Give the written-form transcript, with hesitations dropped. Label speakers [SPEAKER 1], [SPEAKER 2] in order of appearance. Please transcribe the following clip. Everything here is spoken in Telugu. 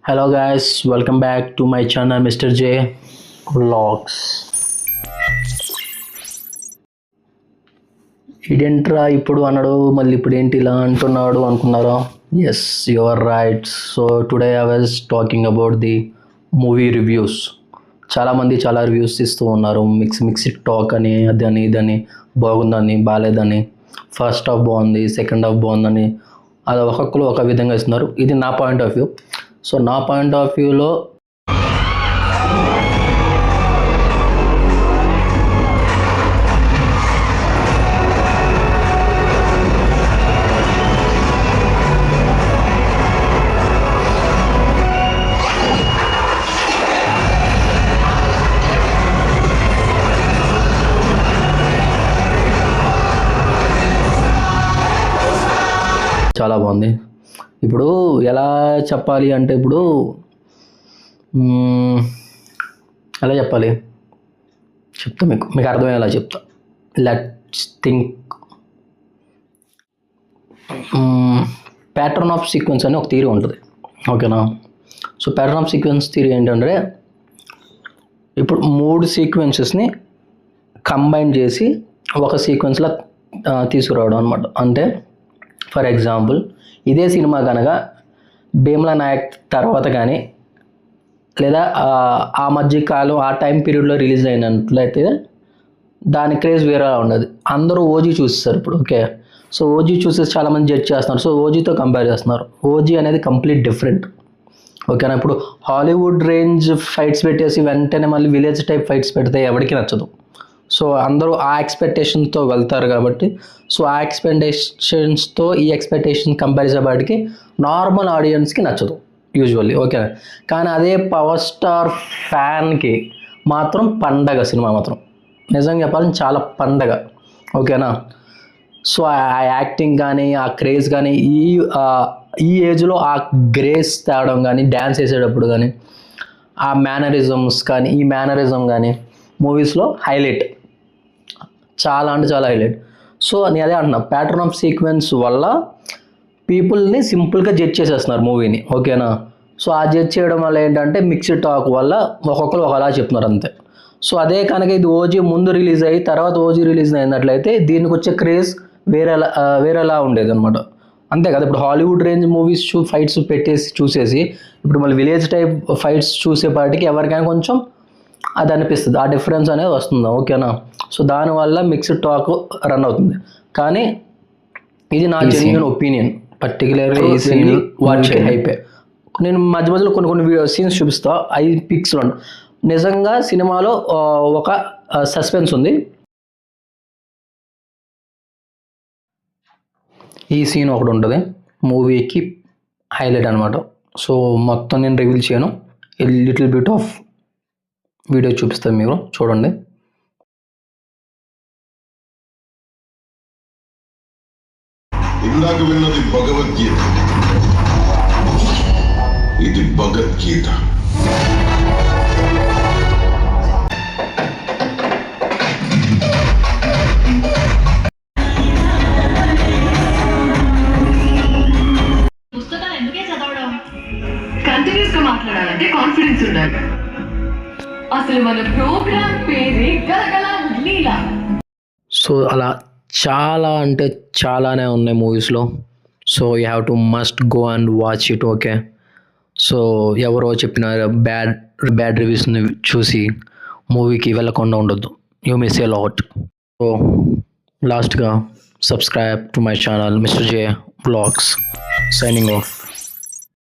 [SPEAKER 1] Hello guys, welcome back to my channel Mr. J Vlogs. ఇదేంట్రా ఇప్పుడు అన్నాడు మళ్ళీ ఇప్పుడు ఏంటి ఇలా అంటున్నాడు అనుకున్నారా? Yes, you are right. So today I was talking about the movie reviews. చాలామంది చాలా రివ్యూస్ ఇస్తూ ఉన్నారు, మిక్స్డ్ టాక్ అని, అదని ఇదని, బాగుందని బాగాలేదని, ఫస్ట్ హాఫ్ బాగుంది సెకండ్ హాఫ్ బాగుందని, అది ఒక్కొక్కరు ఒక విధంగా ఇస్తున్నారు. ఇది నా పాయింట్ ఆఫ్ వ్యూ. సో నా పాయింట్ ఆఫ్ వ్యూలో చాలా బాగుంది. ఇప్పుడు ఎలా చెప్పాలి అంటే ఇప్పుడు ఎలా చెప్పాలి చెప్తా, మీకు అర్థమయ్యేలా చెప్తా. Let's think. Pattern of sequence అని ఒక థియరీ ఉంటుంది, ఓకేనా? So pattern of sequence theory ఏంటంటే ఇప్పుడు 3 సీక్వెన్సెస్ని కంబైన్ చేసి ఒక సీక్వెన్స్లో తీసుకురావడం అనమాట. అంటే ఫర్ ఎగ్జాంపుల్ ఇదే సినిమా కనుక భీమ్లా నాయక్ తర్వాత కానీ లేదా ఆ మధ్య కాలం ఆ టైం పీరియడ్లో రిలీజ్ అయినట్లయితే దాని క్రేజ్ వేరేలా ఉండదు. అందరూ ఓజీ చూస్తారు ఇప్పుడు, ఓకే? సో ఓజీ చూసేసి చాలామంది జడ్జ్ చేస్తున్నారు. సో ఓజీతో కంపేర్ చేస్తున్నారు. ఓజీ అనేది కంప్లీట్ డిఫరెంట్, ఓకేనా? ఇప్పుడు హాలీవుడ్ రేంజ్ ఫైట్స్ పెట్టేసి వెంటనే మళ్ళీ విలేజ్ టైప్ ఫైట్స్ పెడితే ఎవరికి నచ్చదు. సో అందరూ ఆ ఎక్స్పెక్టేషన్తో వెళ్తారు కాబట్టి, సో ఆ ఎక్స్పెక్టేషన్స్తో ఈ ఎక్స్పెక్టేషన్ కంపారిజన్ నార్మల్ ఆడియన్స్కి నచ్చదు యూజువల్లీ, ఓకే? కానీ అదే పవర్ స్టార్ ఫ్యాన్కి మాత్రం పండగ సినిమా, మాత్రం నిజంగా చెప్పాలని చాలా పండగ, ఓకేనా? సో ఆ యాక్టింగ్ కానీ ఆ క్రేజ్ కానీ ఈ ఏజ్లో ఆ గ్రేస్ తేవడం కానీ, డ్యాన్స్ వేసేటప్పుడు కానీ, ఆ మేనరిజమ్స్ కానీ, ఈ మేనరిజం కానీ మూవీస్లో హైలైట్, చాలా అంటే చాలా హైలైట్. సో నేను అదే అంటున్నా, ప్యాటర్న్ ఆఫ్ సీక్వెన్స్ వల్ల పీపుల్ని సింపుల్గా జడ్జ్ చేసేస్తున్నారు మూవీని, ఓకేనా? సో ఆ జడ్జ్ చేయడం వల్ల ఏంటంటే మిక్స్డ్ టాక్ వల్ల ఒక్కొక్కరు ఒకలా చెప్తున్నారు అంతే. సో అదే కనుక ఇది ఓజీ ముందు రిలీజ్ అయ్యి తర్వాత ఓజీ రిలీజ్ అయినట్లయితే దీనికి వచ్చే క్రేజ్ వేరేలా ఉండేది అనమాట, అంతే కదా? ఇప్పుడు హాలీవుడ్ రేంజ్ మూవీస్ ఫైట్స్ పెట్టేసి చూసేసి ఇప్పుడు మళ్ళీ విలేజ్ టైప్ ఫైట్స్ చూసేపాటికి ఎవరికైనా కొంచెం అది అనిపిస్తుంది, ఆ డిఫరెన్స్ అనేది వస్తుంది, ఓకేనా? సో దానివల్ల మిక్స్డ్ టాక్ రన్ అవుతుంది. కానీ ఇది నా జెన్యూన్ ఒపీనియన్, పర్టికులర్గా ఈ సీన్ వాచ్ హైపే. నేను మధ్య మధ్యలో కొన్ని సీన్స్ చూపిస్తా, 5 పిక్స్లో నిజంగా సినిమాలో ఒక సస్పెన్స్ ఉంది. ఈ సీన్ ఒకటి ఉంటుంది మూవీకి హైలైట్ అనమాట. సో మొత్తం నేను రివీల్ చేయను, లిటిల్ బిట్ ఆఫ్ వీడియో చూపిస్తాను, మీరు చూడండి.
[SPEAKER 2] ఇందాక విన్నది భగవద్గీత, ఇది భగవద్గీత.
[SPEAKER 3] పుస్తకాలు ఎందుకే చదవడం? కంటిన్యూస్ గా మాట్లాడాలంటే కాన్ఫిడెన్స్ ఉండాలి. అసలు మన ప్రోగ్రామ్ పేరే గలగల లీలా.
[SPEAKER 1] సో అలా చాలా అంటే చాలానే ఉన్నాయి మూవీస్లో. So you have to must go and watch it, okay? So ఎవరో చెప్పిన బ్యాడ్ రివ్యూస్ని చూసి మూవీకి వెళ్ళకుండా ఉండొద్దు, you miss a lot. So లాస్ట్గా subscribe to my channel mister J vlogs. Signing of.